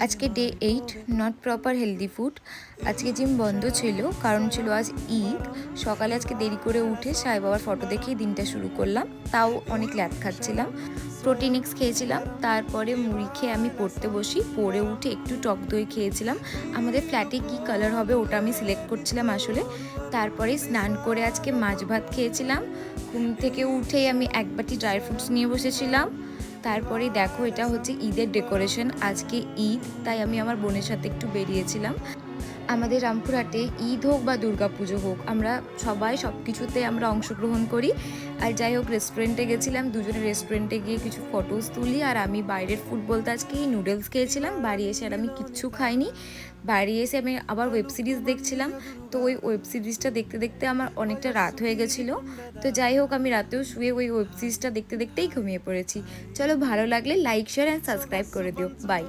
আজকে day 8 not proper healthy food. আজকে gym বন্ধ ছিল, কারণ ছিল আজ ঈদ। সকালে আজকে দেরি করে উঠে সাই বাবার ফটো দেখেই দিনটা শুরু করলাম, তাও অনেক ল্যাদ খাচ্ছিলাম। প্রোটিনিক্স খেয়েছিলাম, তারপরে মুড়ি খেয়ে আমি পড়তে বসি। পড়ে উঠে একটু টক দই খেয়েছিলাম। আমাদের ফ্ল্যাটে কী কালার হবে ওটা আমি সিলেক্ট করছিলাম আসলে। তারপরে স্নান করে আজকে মাছ ভাত খেয়েছিলাম। ঘুম থেকে উঠেই আমি এক বাটি ড্রাই ফ্রুটস নিয়ে বসেছিলাম। তারপরে দেখো, এটা হচ্ছে ঈদের ডেকোরেশন। আজকে ঈদ, তাই আমি আমার বোনের সাথে একটু বেরিয়েছিলাম। আমাদের রামপুরহাটে ঈদ হোক বা দুর্গাপুজো হোক, আমরা সবাই সব কিছুতে আমরা অংশগ্রহণ করি। আর যাই হোক, রেস্টুরেন্টে গেছিলাম, দুজনে রেস্টুরেন্টে গিয়ে কিছু ফটোস তুলি। আর আমি বাইরের ফুড বলতে আজকে নুডলস খেয়েছিলাম। বাড়ি এসে আর আমি কিচ্ছু খাইনি। বাড়ি এসে আমি আবার ওয়েব সিরিজ দেখছিলাম। তো ওই ওয়েব সিরিজটা দেখতে দেখতে আমার অনেকটা রাত হয়ে গেছিলো। তো যাই হোক, আমি রাতেও শুয়ে ওই ওয়েব সিরিজটা দেখতে দেখতেই ঘুমিয়ে পড়েছি। চলো, ভালো লাগলে লাইক, শেয়ার অ্যান্ড সাবস্ক্রাইব করে দিও। বাই।